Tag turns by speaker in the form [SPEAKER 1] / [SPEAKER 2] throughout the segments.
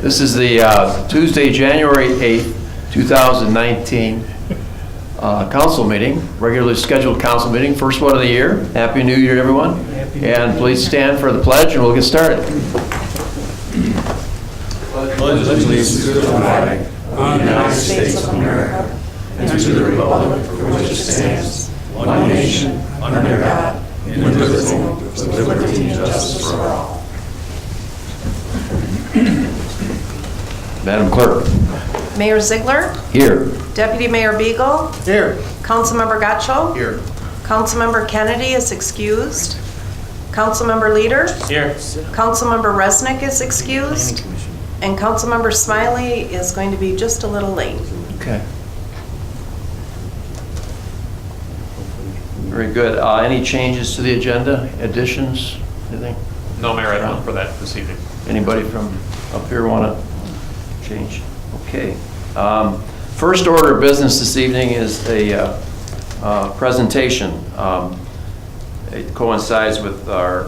[SPEAKER 1] This is the Tuesday, January 8th, 2019 council meeting, regularly scheduled council meeting, first one of the year. Happy New Year, everyone. And please stand for the pledge and we'll get started.
[SPEAKER 2] Pledge allegiance to the flag of the United States of America and to the republic for which it stands, one nation, under God, indivisible, with liberty and justice for all.
[SPEAKER 1] Madam Clerk.
[SPEAKER 3] Mayor Ziegler,
[SPEAKER 1] Here.
[SPEAKER 3] Deputy Mayor Beagle,
[SPEAKER 1] Here.
[SPEAKER 3] Councilmember Gaccio,
[SPEAKER 1] Here.
[SPEAKER 3] Councilmember Kennedy is excused, Councilmember Leader,
[SPEAKER 2] Here.
[SPEAKER 3] Councilmember Resnick is excused, and Councilmember Smiley is going to be just a little late.
[SPEAKER 1] Okay. Very good. Any changes to the agenda, additions, anything?
[SPEAKER 4] No, Mayor, I don't for that this evening.
[SPEAKER 1] Anybody from up here want to change? Okay. First order of business this evening is a presentation. It coincides with our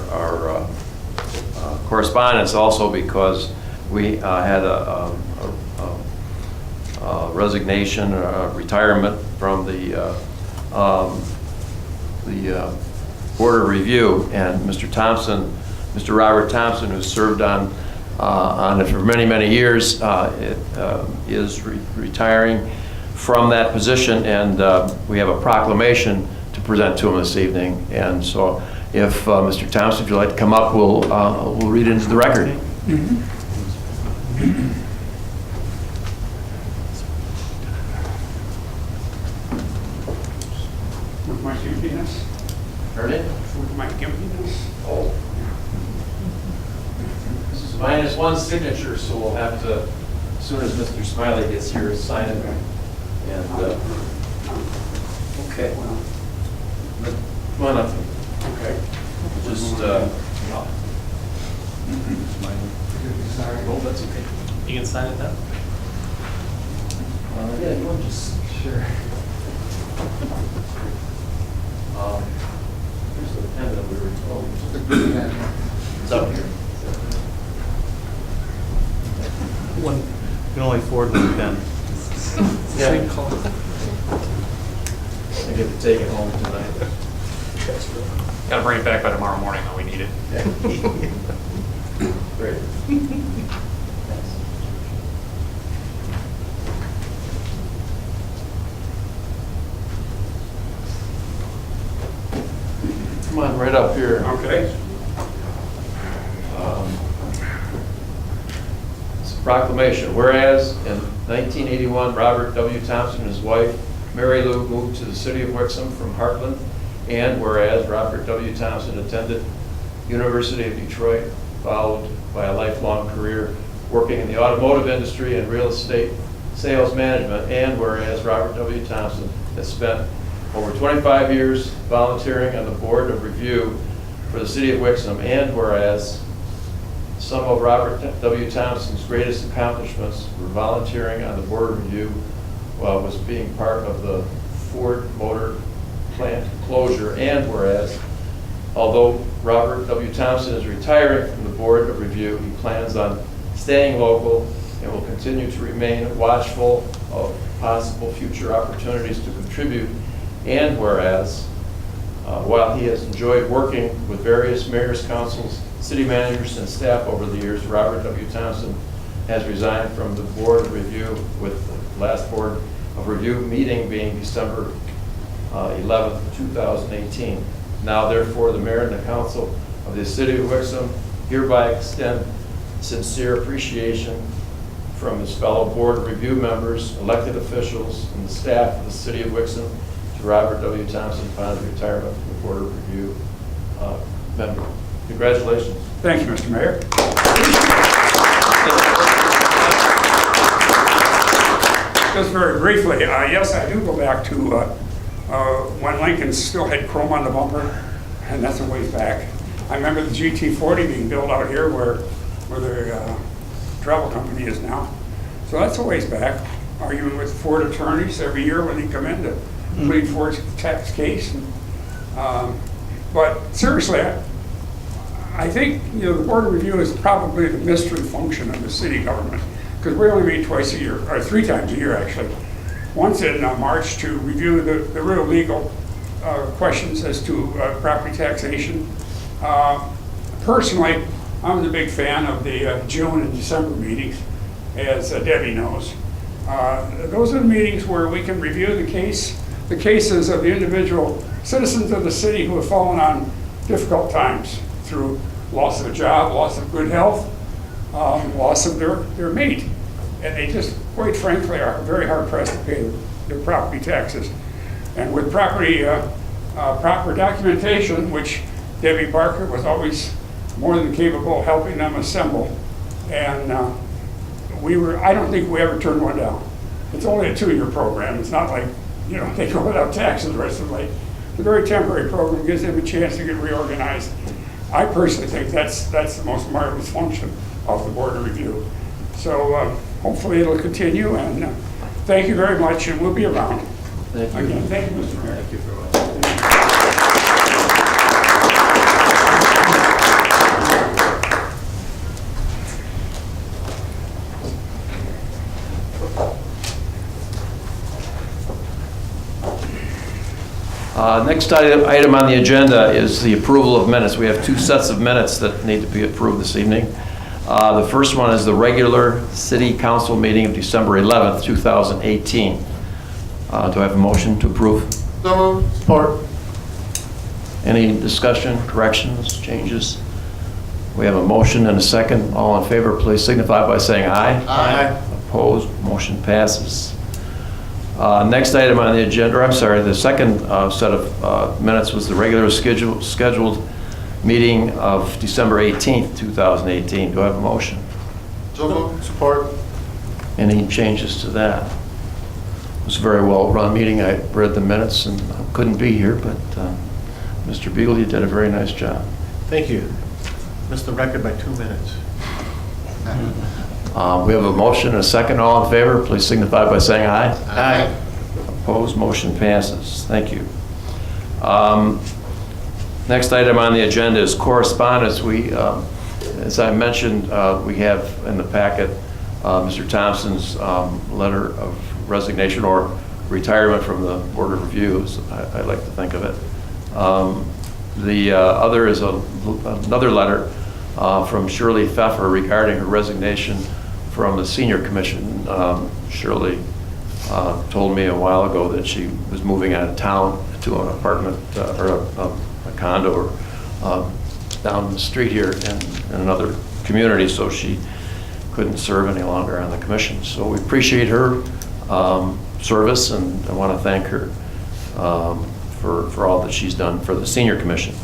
[SPEAKER 1] correspondence also because we had a resignation, a retirement from the Board of Review, and Mr. Thompson, Mr. Robert Thompson, who served on it for many, many years, is retiring from that position, and we have a proclamation to present to him this evening. And so if Mr. Thompson, if you'd like to come up, we'll read it into the record.
[SPEAKER 5] With my gimpiness?
[SPEAKER 1] Heard it?
[SPEAKER 5] With my gimpiness?
[SPEAKER 1] Oh. This is -1 signature, so we'll have to, as soon as Mr. Smiley gets here, sign it. And, okay. Come on up.
[SPEAKER 5] Okay.
[SPEAKER 1] Just, oh, that's okay.
[SPEAKER 4] You can sign it now.
[SPEAKER 1] Yeah, you want just, sure. Here's the pen that we were told. It's up here.
[SPEAKER 4] One, you can only afford one pen.
[SPEAKER 1] Yeah. I get to take it home tonight.
[SPEAKER 4] Gotta bring it back by tomorrow morning, though, we need it.
[SPEAKER 1] Great. Come on, right up here.
[SPEAKER 5] Okay.
[SPEAKER 1] It's a proclamation. Whereas in 1981, Robert W. Thompson and his wife, Mary Lou, moved to the city of Wixom from Heartland. And whereas Robert W. Thompson attended University of Detroit, followed by a lifelong career working in the automotive industry and real estate sales management. And whereas Robert W. Thompson has spent over 25 years volunteering on the Board of Review for the city of Wixom. And whereas some of Robert W. Thompson's greatest accomplishments were volunteering on the Board of Review while was being part of the Ford Motor Plant closure. And whereas, although Robert W. Thompson is retiring from the Board of Review, he plans on staying local and will continue to remain watchful of possible future opportunities to contribute. And whereas, while he has enjoyed working with various mayors, councils, city managers, and staff over the years, Robert W. Thompson has resigned from the Board of Review, with the last Board of Review meeting being December 11th, 2018. Now, therefore, the mayor and the council of the city of Wixom hereby extend sincere appreciation from his fellow Board of Review members, elected officials, and the staff of the city of Wixom to Robert W. Thompson upon his retirement from the Board of Review member. Congratulations.
[SPEAKER 5] Thank you, Mr. Mayor. Just very briefly, yes, I do go back to when Lincoln still had chrome on the bumper, and that's a ways back. I remember the GT40 being built out here where the travel company is now. So that's a ways back. Arguing with Ford attorneys every year when they come in to plead Ford's tax case. But seriously, I think, the Board of Review is probably the mystery function of the city government, because we only meet twice a year, or 3 times a year, actually. Once in March to review the real legal questions as to property taxation. Personally, I'm a big fan of the June and December meetings, as Debbie knows. Those are the meetings where we can review the cases of the individual citizens of the city who have fallen on difficult times through loss of a job, loss of good health, loss of their mate. And they just, quite frankly, are very hard pressed to pay their property taxes. And with proper documentation, which Debbie Barker was always more than capable of helping them assemble. And I don't think we ever turned one down. It's only a 2-year program. It's not like, they go without taxes the rest of the life. It's a very temporary program, gives them a chance to get reorganized. I personally think that's the most marvelous function of the Board of Review. So hopefully it'll continue, and thank you very much, and we'll be around.
[SPEAKER 1] Thank you.
[SPEAKER 5] Again, thank you, Mr. Mayor.
[SPEAKER 1] Thank you very much. Next item on the agenda is the approval of minutes. We have 2 sets of minutes that need to be approved this evening. The first one is the regular city council meeting of December 11th, 2018. Do I have a motion to approve?
[SPEAKER 2] So moved. Support.
[SPEAKER 1] Any discussion, corrections, changes? We have a motion and a second. All in favor, please signify by saying aye.
[SPEAKER 2] Aye.
[SPEAKER 1] Opposed, motion passes. Next item on the agenda, the second set of minutes was the regular scheduled meeting of December 18th, 2018. Do I have a motion?
[SPEAKER 2] So moved. Support.
[SPEAKER 1] Any changes to that? It was a very well-run meeting. I read the minutes and couldn't be here, but Mr. Beagle, you did a very nice job.
[SPEAKER 6] Thank you. Missed the record by 2 minutes.
[SPEAKER 1] We have a motion and a second. All in favor, please signify by saying aye.
[SPEAKER 6] Aye.
[SPEAKER 1] Opposed, motion passes. Thank you. Next item on the agenda is correspondence. As I mentioned, we have in the packet Mr. Thompson's letter of resignation or retirement from the Board of Review, I like to think of it. The other is another letter from Shirley Pfeffer regarding her resignation from the Senior Commission. Shirley told me a while ago that she was moving out of town to an apartment or a condo down the street here in another community, so she couldn't serve any longer on the commission. So we appreciate her service, and I want to thank her for all that she's done for the Senior Commission.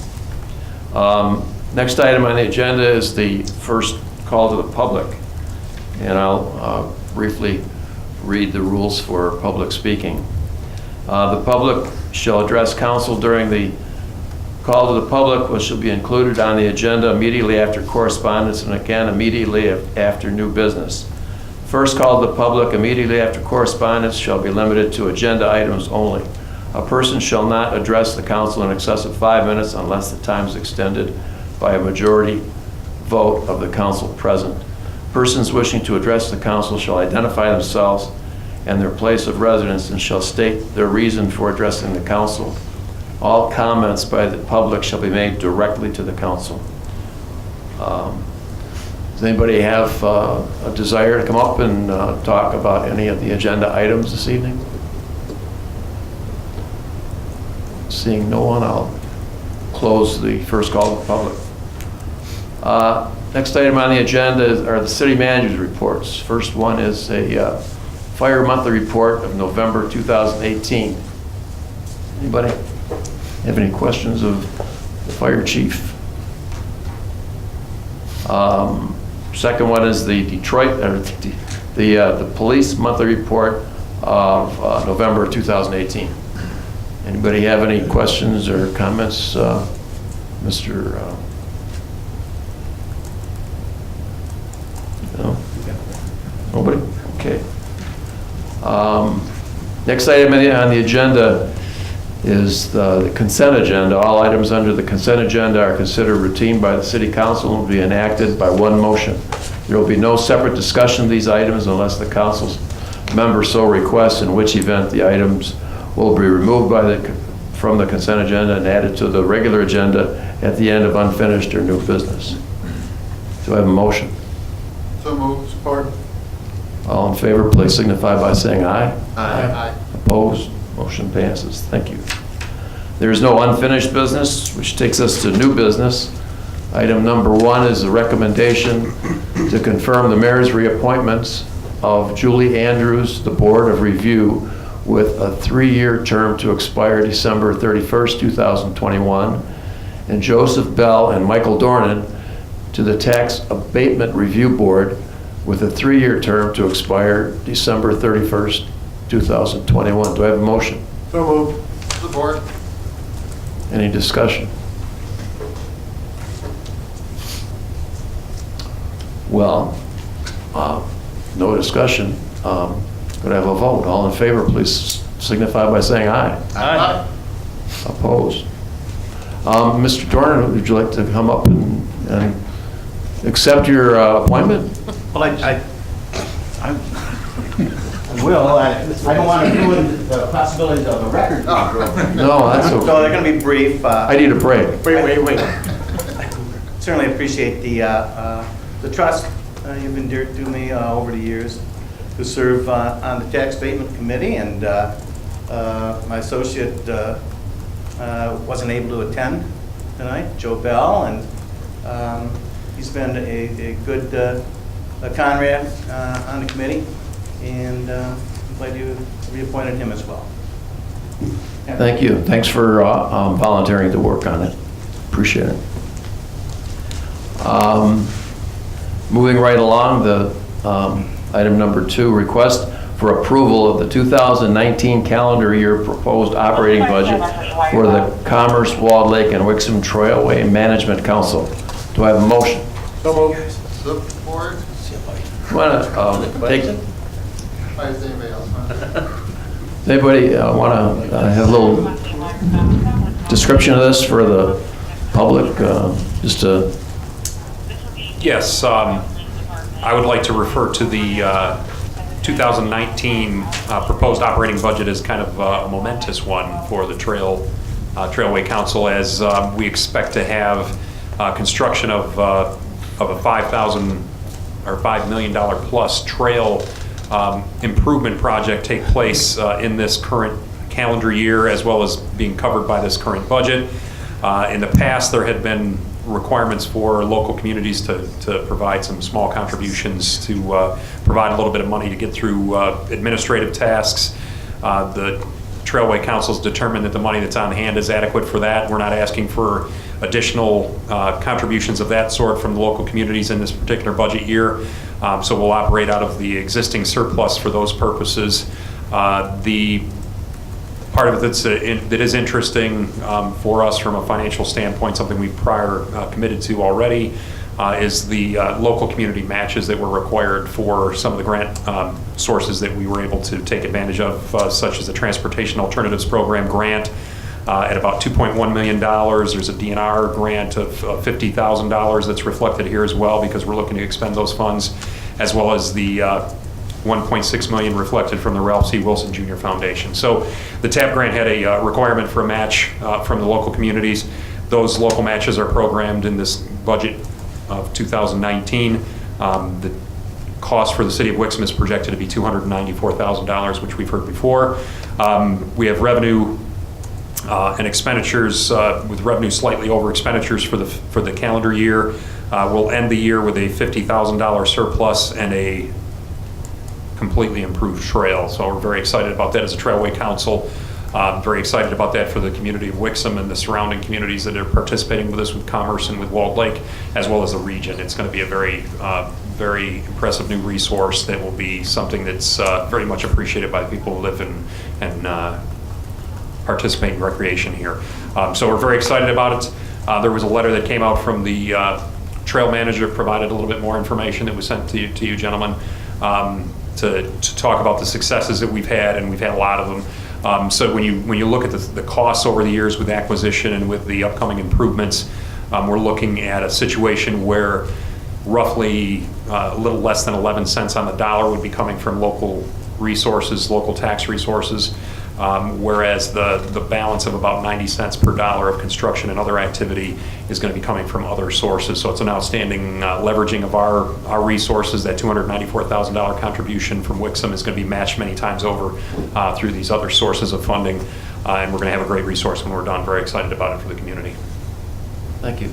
[SPEAKER 1] Next item on the agenda is the first call to the public, and I'll briefly read the rules for public speaking. The public shall address council during the call to the public, which shall be included on the agenda immediately after correspondence and again immediately after new business. First call to the public immediately after correspondence shall be limited to agenda items only. A person shall not address the council in excess of 5 minutes unless the time is extended by a majority vote of the council present. Persons wishing to address the council shall identify themselves and their place of residence and shall state their reason for addressing the council. All comments by the public shall be made directly to the council. Does anybody have a desire to come up and talk about any of the agenda items this evening? Seeing no one, I'll close the first call to the public. Next item on the agenda are the city manager's reports. First one is a fire monthly report of November 2018. Anybody have any questions of the fire chief? Second one is the the police monthly report of November 2018. Anybody have any questions or comments, Mr. No? Nobody? Okay. Next item on the agenda is the consent agenda. All items under the consent agenda are considered routine by the city council and will be enacted by one motion. There will be no separate discussion of these items unless the council's member so requests, in which event the items will be removed from the consent agenda and added to the regular agenda at the end of unfinished or new business. Do I have a motion?
[SPEAKER 2] So moved. Support.
[SPEAKER 1] All in favor, please signify by saying aye.
[SPEAKER 2] Aye.
[SPEAKER 1] Opposed? Motion passes. Thank you. There is no unfinished business, which takes us to new business. Item number 1 is a recommendation to confirm the mayor's reappointments of Julie Andrews, the Board of Review, with a 3-year term to expire December 31st, 2021, and Joseph Bell and Michael Dornan to the Tax Abatement Review Board with a 3-year term to expire December 31st, 2021. Do I have a motion?
[SPEAKER 2] So moved. Support.
[SPEAKER 1] Any discussion? Well, no discussion. Could I have a vote? All in favor, please signify by saying aye.
[SPEAKER 2] Aye.
[SPEAKER 1] Opposed? Mr. Dornan, would you like to come up and accept your appointment?
[SPEAKER 7] Well, I will. I don't want to ruin the possibilities of a record being broken.
[SPEAKER 1] No, that's
[SPEAKER 7] So
[SPEAKER 1] okay.
[SPEAKER 7] they're going to be brief.
[SPEAKER 1] I need a break.
[SPEAKER 7] Wait. Certainly appreciate the trust you've endeared to me over the years to serve on the Tax Abatement Committee, and my associate wasn't able to attend tonight, Joe Bell, and he's been a good comrade on the committee, and I'm glad you reappointed him as well.
[SPEAKER 1] Thank you. Thanks for volunteering to work on it. Appreciate it. Moving right along, the item number 2, request for approval of the 2019 calendar year proposed operating budget for the Commerce, Walled Lake, and Wixom Trailway Management Council. Do I have a motion?
[SPEAKER 2] So moved. Support.
[SPEAKER 1] Want to take?
[SPEAKER 2] Does anybody else want?
[SPEAKER 1] Does anybody want to have a little description of this for the public? Just to.
[SPEAKER 4] Yes, I would like to refer to the 2019 proposed operating budget as kind of a momentous one for the Trailway Council, as we expect to have construction of a $5,000 or $5 million plus trail improvement project take place in this current calendar year, as well as being covered by this current budget. In the past, there had been requirements for local communities to provide some small contributions to provide a little bit of money to get through administrative tasks. The Trailway Council's determined that the money that's on hand is adequate for that. We're not asking for additional contributions of that sort from the local communities in this particular budget year. So we'll operate out of the existing surplus for those purposes. The part of it that is interesting for us from a financial standpoint, something we've prior committed to already, is the local community matches that were required for some of the grant sources that we were able to take advantage of, such as the Transportation Alternatives Program grant at about $2.1 million. There's a DNR grant of $50,000 that's reflected here as well, because we're looking to expend those funds, as well as the $1.6 million reflected from the Ralph C. Wilson Jr. Foundation. So the TAP grant had a requirement for a match from the local communities. Those local matches are programmed in this budget of 2019. The cost for the city of Wixom is projected to be $294,000, which we've heard before. We have revenue and expenditures, with revenue slightly over expenditures for the calendar year. We'll end the year with a $50,000 surplus and a completely improved trail. So we're very excited about that as a Trailway Council. Very excited about that for the community of Wixom and the surrounding communities that are participating with us, with Commerce and with Walled Lake, as well as the region. It's going to be a very, very impressive new resource that will be something that's very much appreciated by the people who live and participate in recreation here. So we're very excited about it. There was a letter that came out from the trail manager, provided a little bit more information that was sent to you gentlemen, to talk about the successes that we've had, and we've had a lot of them. So when you look at the costs over the years with acquisition and with the upcoming improvements, we're looking at a situation where roughly a little less than 11 cents on the dollar would be coming from local resources, local tax resources, whereas the balance of about 90 cents per dollar of construction and other activity is going to be coming from other sources. So it's an outstanding leveraging of our resources. That $294,000 contribution from Wixom is going to be matched many times over through these other sources of funding, and we're going to have a great resource when we're done. Very excited about it for the community.
[SPEAKER 1] Thank you.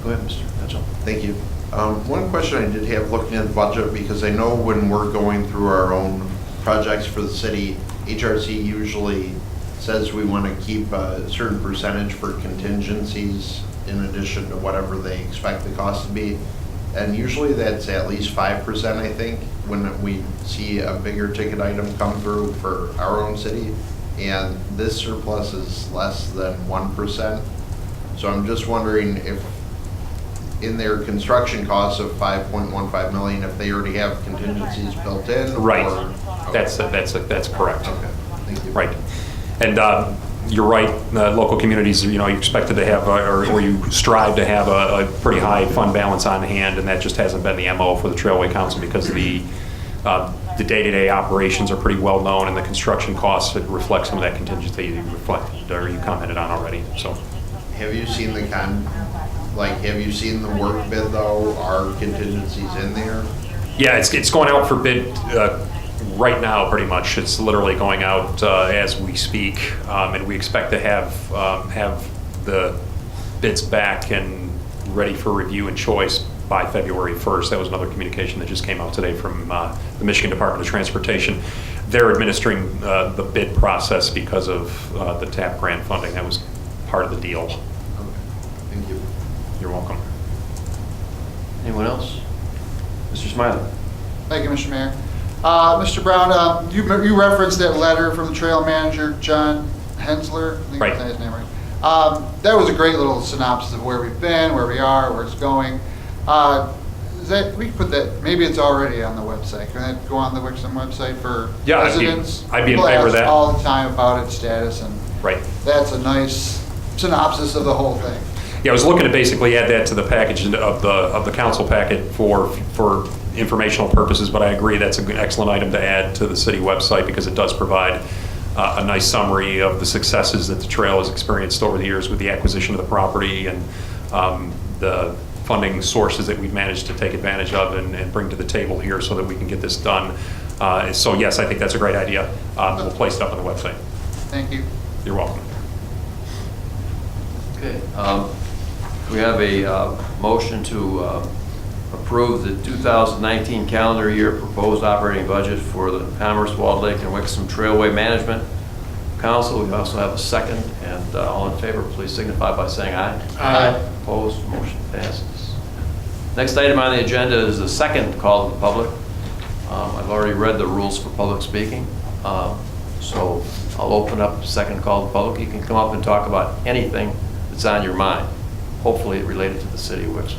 [SPEAKER 1] Go ahead, Mr. Mitchell.
[SPEAKER 2] Thank you. One question I did have looking at the budget, because I know when we're going through our own projects for the city, HRC usually says we want to keep a certain percentage for contingencies in addition to whatever they expect the cost to be. And usually that's at least 5%, I think, when we see a bigger ticket item come through for our own city. And this surplus is less than 1%. So I'm just wondering if in their construction costs of $5.15 million, if they already have contingencies built in?
[SPEAKER 4] Right.
[SPEAKER 2] Or-
[SPEAKER 4] That's correct.
[SPEAKER 2] Okay, thank you.
[SPEAKER 4] Right. And you're right, local communities, you expected to have, or you strive to have a pretty high fund balance on hand, and that just hasn't been the MO for the Trailway Council because the day-to-day operations are pretty well known, and the construction costs reflect some of that contingency you reflected, or you commented on already, so.
[SPEAKER 2] Have you seen have you seen the work bid though? Are contingencies in there?
[SPEAKER 4] Yeah, it's going out for bid right now, pretty much. It's literally going out as we speak, and we expect to have the bids back and ready for review and choice by February 1st. That was another communication that just came out today from the Michigan Department of Transportation. They're administering the bid process because of the TAP grant funding. That was part of the deal.
[SPEAKER 2] Okay, thank you.
[SPEAKER 4] You're welcome.
[SPEAKER 1] Anyone else? Mr. Smiley?
[SPEAKER 8] Thank you, Mr. Mayor. Mr. Brown, you referenced that letter from the trail manager, John Hensler. I think
[SPEAKER 4] Right.
[SPEAKER 8] that's his name, right? That was a great little synopsis of where we've been, where we are, where it's going. We can put that, maybe it's already on the website. Can that go on the Wixom website for
[SPEAKER 4] Yeah,
[SPEAKER 8] residents?
[SPEAKER 4] I'd be in
[SPEAKER 8] People
[SPEAKER 4] favor of
[SPEAKER 8] ask
[SPEAKER 4] that.
[SPEAKER 8] all the time about its status, and
[SPEAKER 4] Right.
[SPEAKER 8] that's a nice synopsis of the whole thing.
[SPEAKER 4] Yeah, I was looking to basically add that to the package of the council packet for informational purposes, but I agree that's an excellent item to add to the city website because it does provide a nice summary of the successes that the trail has experienced over the years with the acquisition of the property and the funding sources that we've managed to take advantage of and bring to the table here so that we can get this done. So yes, I think that's a great idea. We'll place it up on the website.
[SPEAKER 8] Thank you.
[SPEAKER 4] You're welcome.
[SPEAKER 1] Okay. We have a motion to approve the 2019 calendar year proposed operating budget for the Commerce, Walled Lake, and Wixom Trailway Management Council. We also have a second, and all in favor, please signify by saying aye.
[SPEAKER 6] Aye.
[SPEAKER 1] Opposed, motion passes. Next item on the agenda is the second call to the public. I've already read the rules for public speaking, so I'll open up the second call to the public. You can come up and talk about anything that's on your mind, hopefully related to the city of Wixom.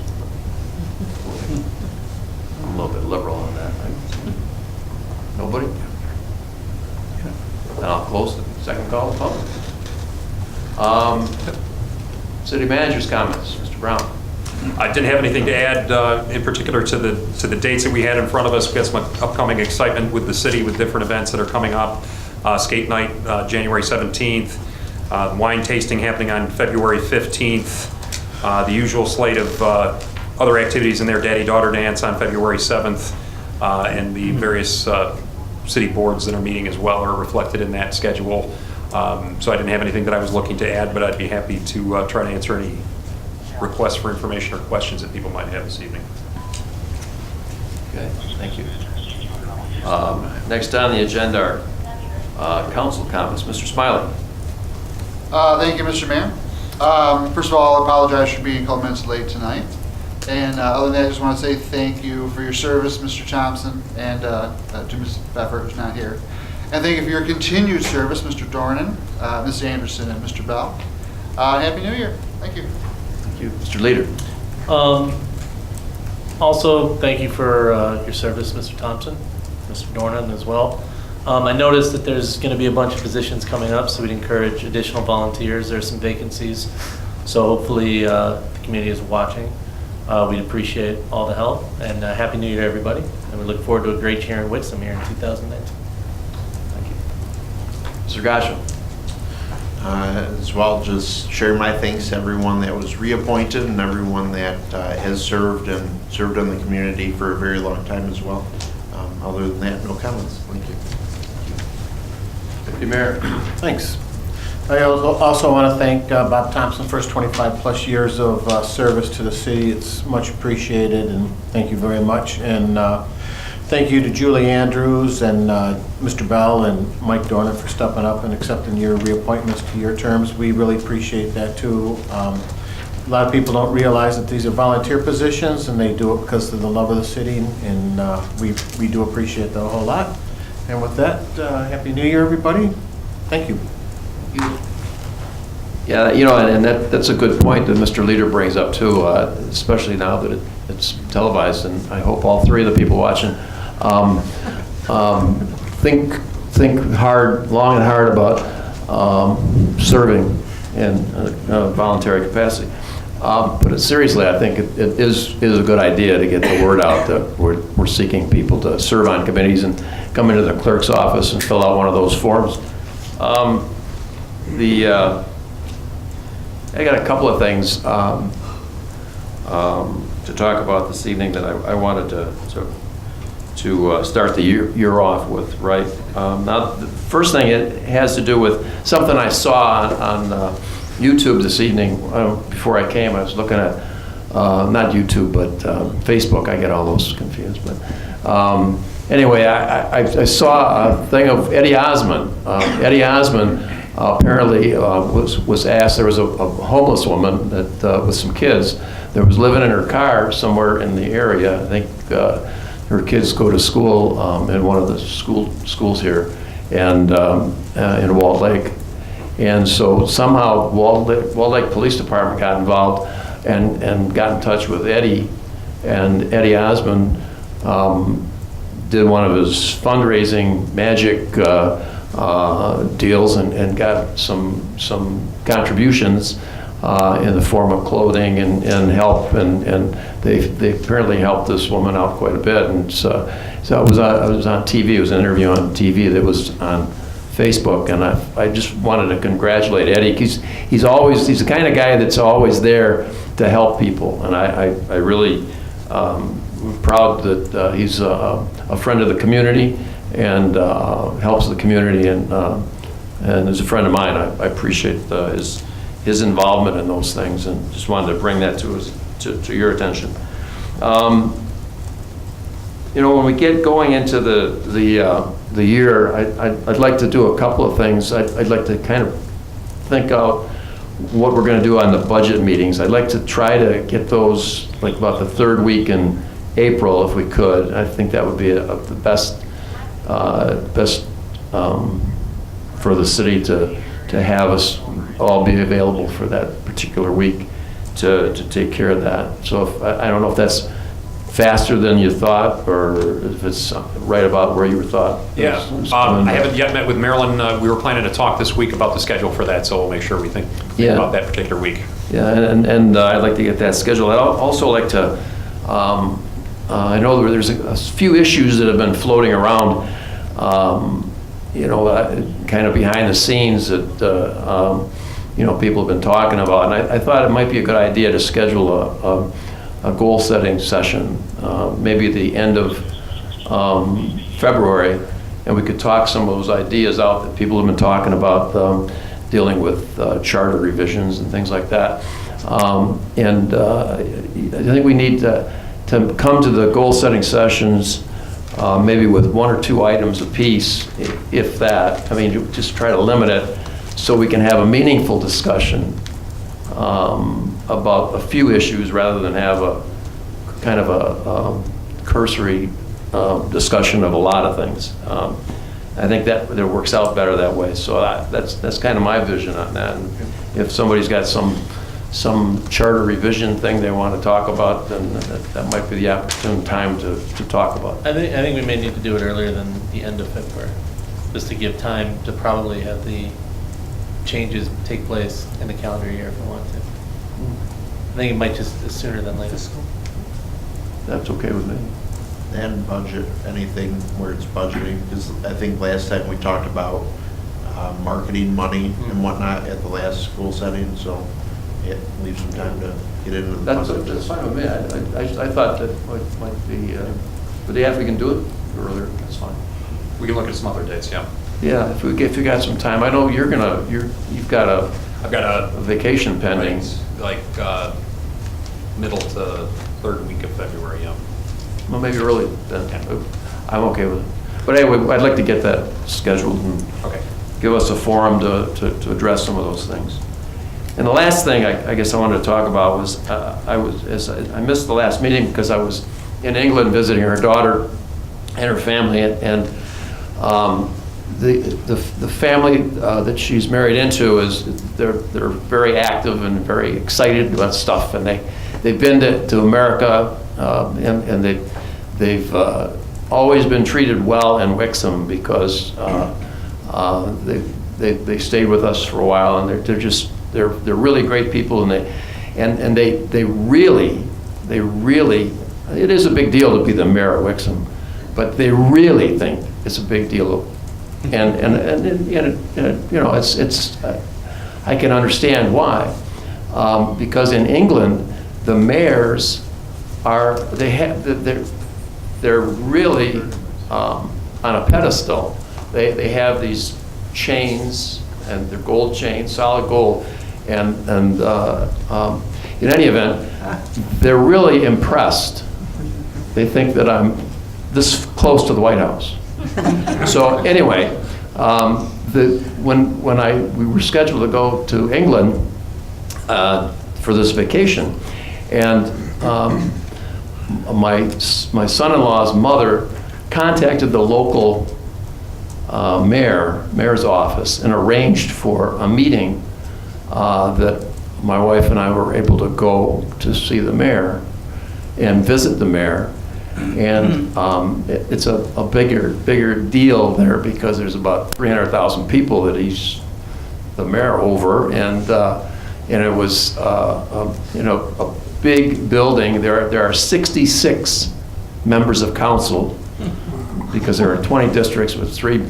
[SPEAKER 1] I'm a little bit liberal on that. Nobody? Then I'll close the second call to the public. City manager's comments, Mr. Brown.
[SPEAKER 4] I didn't have anything to add in particular to the dates that we had in front of us. We got some upcoming excitement with the city with different events that are coming up. Skate night, January 17th. Wine tasting happening on February 15th. The usual slate of other activities in there, Daddy-Daughter Dance on February 7th. And the various city boards that are meeting as well are reflected in that schedule. So I didn't have anything that I was looking to add, but I'd be happy to try to answer any requests for information or questions that people might have this evening.
[SPEAKER 1] Okay, thank you. Next on the agenda are council comments. Mr. Smiley.
[SPEAKER 8] Thank you, Mr. Mayor. First of all, I apologize for being a couple minutes late tonight. And other than that, I just want to say thank you for your service, Mr. Thompson, and to Ms. Pfeffer, who's not here. And thank you for your continued service, Mr. Dornan, Ms. Anderson, and Mr. Bell. Happy New Year. Thank you.
[SPEAKER 1] Thank you. Mr. Leader.
[SPEAKER 6] Also, thank you for your service, Mr. Thompson, Mr. Dornan as well.
[SPEAKER 9] I noticed that there's going to be a bunch of positions coming up, so we'd encourage additional volunteers. There's some vacancies, so hopefully the community is watching. We'd appreciate all the help, and Happy New Year, everybody. And we look forward to a great year in Wixom here in 2019.
[SPEAKER 1] Thank you. Mr. Grasham.
[SPEAKER 10] As well, just share my thanks to everyone that was reappointed and everyone that has served in the community for a very long time as well. Other than that, no comments. Thank you.
[SPEAKER 1] Deputy Mayor.
[SPEAKER 6] Thanks. I also want to thank Bob Thompson for his 25-plus years of service to the city. It's much appreciated, and thank you very much. And thank you to Julie Andrews and Mr. Bell and Mike Dornan for stepping up and accepting your reappointments to your terms. We really appreciate that, too. A lot of people don't realize that these are volunteer positions, and they do it because of the love of the city, and we do appreciate that a whole lot. And with that, Happy New Year, everybody. Thank you.
[SPEAKER 1] Yeah, and that's a good point that Mr. Leader brings up too, especially now that it's televised, and I hope all three of the people watching think hard, long and hard about serving in a voluntary capacity. But seriously, I think it is a good idea to get the word out that we're seeking people to serve on committees and come into the clerk's office and fill out one of those forms. I got a couple of things to talk about this evening that I wanted to start the year off with, right? Now, the first thing, it has to do with something I saw on YouTube this evening. Before I came, I was looking at, not YouTube, but Facebook. I get all those confused. But anyway, I saw a thing of Eddie Osmond. Eddie Osmond apparently was asked, there was a homeless woman that with some kids that was living in her car somewhere in the area. I think her kids go to school in one of the schools here and in Walled Lake. And so somehow Walled Lake Police Department got involved and got in touch with Eddie, and Eddie Osmond did one of his fundraising magic deals and got some contributions in the form of clothing and help, and they apparently helped this woman out quite a bit. And so it was on TV. It was an interview on TV that was on Facebook, and I just wanted to congratulate Eddie. He's the kind of guy that's always there to help people, and I really am proud that he's a friend of the community and helps the community, and is a friend of mine. I appreciate his involvement in those things, and just wanted to bring that to your attention. When we get going into the year, I'd like to do a couple of things. I'd like to kind of think out what we're going to do on the budget meetings. I'd like to try to get those like about the third week in April if we could. I think that would be the best for the city to have us all be available for that particular week to take care of that. So I don't know if that's faster than you thought, or if it's right about where you thought.
[SPEAKER 4] Yeah, I haven't yet met with Marilyn. We were planning to talk this week about the schedule for that, so we'll make sure we think about that particular week.
[SPEAKER 1] Yeah, and I'd like to get that scheduled. I'd also like to, I know there's a few issues that have been floating around, kind of behind the scenes that, people have been talking about. And I thought it might be a good idea to schedule a goal-setting session, maybe at the end of February, and we could talk some of those ideas out that people have been talking about, dealing with charter revisions and things like that. I think we need to come to the goal-setting sessions maybe with one or two items apiece, if that. I mean, just try to limit it so we can have a meaningful discussion about a few issues rather than have a kind of a cursory discussion of a lot of things. I think that it works out better that way. So that's kind of my vision on that. And if somebody's got some charter revision thing they want to talk about, then that might be the opportune time to talk about it.
[SPEAKER 9] I think we may need to do it earlier than the end of February. was to give time to probably have the changes take place in the calendar year if we want to. I think it might just sooner than later.
[SPEAKER 1] That's okay with me.
[SPEAKER 10] And budget, anything where it's budgeting, because I think last time we talked about marketing money and whatnot at the last school setting, so it leaves some time to get into the
[SPEAKER 1] That's
[SPEAKER 10] budget.
[SPEAKER 1] fine with me. I thought that might be, but if we can do it earlier, that's fine.
[SPEAKER 4] We can look at some other dates, yeah.
[SPEAKER 1] Yeah, if you got some time. I know you've got
[SPEAKER 4] I've got
[SPEAKER 1] a vacation pending.
[SPEAKER 4] like middle to third week of February, yeah.
[SPEAKER 1] Well, maybe early then. I'm okay with it. But anyway, I'd like to get that scheduled and
[SPEAKER 4] Okay.
[SPEAKER 1] give us a forum to address some of those things. And the last thing I guess I wanted to talk about was I missed the last meeting because I was in England visiting her daughter and her family, and the family that she's married into they're very active and very excited about stuff, and they've been to America, and they've always been treated well in Wixom because they stayed with us for a while, and they're really great people, and they really it is a big deal to be the mayor of Wixom, but they really think it's a big deal, and you know, it's I can understand why, because in England the mayors they're really on a pedestal. They have these chains, and they're gold chains, solid gold, and in any event, they're really impressed. They think that I'm this close to the White House. So anyway, when we were scheduled to go to England for this vacation, and my son-in-law's mother contacted the local mayor's office and arranged for a meeting that my wife and I were able to go to see the mayor and visit the mayor. And it's a bigger deal there because there's about 300,000 people that he's the mayor over, and it was you know, a big building. There are 66 members of council because there are 20 districts with 3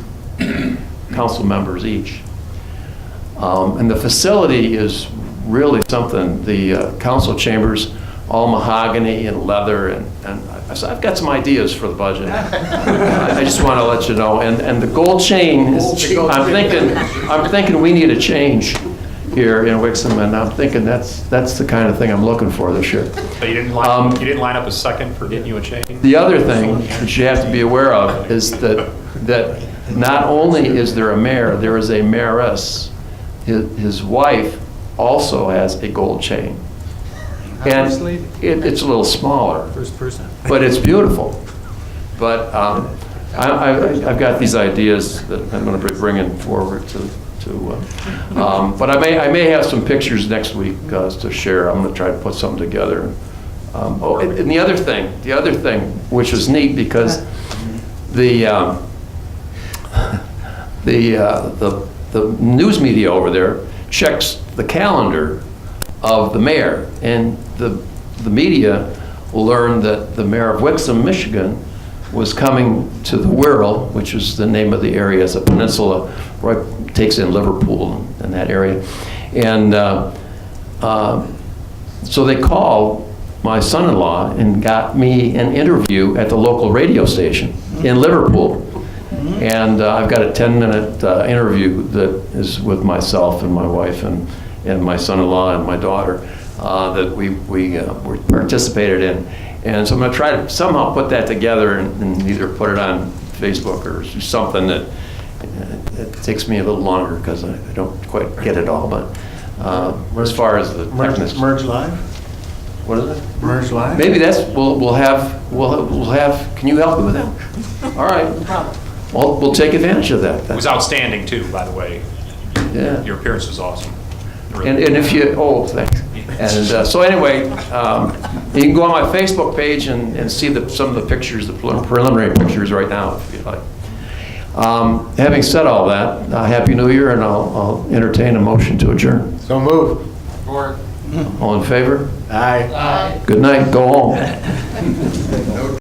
[SPEAKER 1] council members each. And the facility is really something. The council chambers, all mahogany and leather, and so I've got some ideas for the budget. I just want to let you know. And the gold chain is, I'm thinking we need a change here in Wixom, and I'm thinking that's the kind of thing I'm looking for this year.
[SPEAKER 4] But you didn't line up a second for getting you a chain?
[SPEAKER 1] The other thing that you have to be aware of is that not only is there a mayor, there is a mayoress. His wife also has a gold chain. And it's a little smaller. First person. But it's beautiful. But I've got these ideas that I'm going to be bringing forward but I may have some pictures next week to share. I'm going to try to put something together. And the other thing, which was neat, because the news media over there checks the calendar of the mayor, and the media learned that the mayor of Wixom, Michigan, was coming to the Wirral, which is the name of the area. It's a peninsula, right, takes in Liverpool and that area. And so they called my son-in-law and got me an interview at the local radio station in Liverpool. And I've got a 10-minute interview that is with myself and my wife and my son-in-law and my daughter that we participated in. And so I'm going to try to somehow put that together and either put it on Facebook or do something that it takes me a little longer because I don't quite get it all. But as far as the
[SPEAKER 6] Merge Live?
[SPEAKER 1] what is it?
[SPEAKER 6] Merge Live?
[SPEAKER 1] Maybe we'll have. Can you help me with that? All right. No problem. Well, we'll take advantage of that.
[SPEAKER 4] It was outstanding too, by the way.
[SPEAKER 1] Yeah.
[SPEAKER 4] Your appearance was awesome.
[SPEAKER 1] And if you, thanks. And so anyway, you can go on my Facebook page and see some of the pictures, the preliminary pictures right now, if you like. Having said all that, Happy New Year, and I'll entertain a motion to adjourn.
[SPEAKER 6] So move.
[SPEAKER 1] All in favor?
[SPEAKER 6] Aye.
[SPEAKER 1] Good night, go home.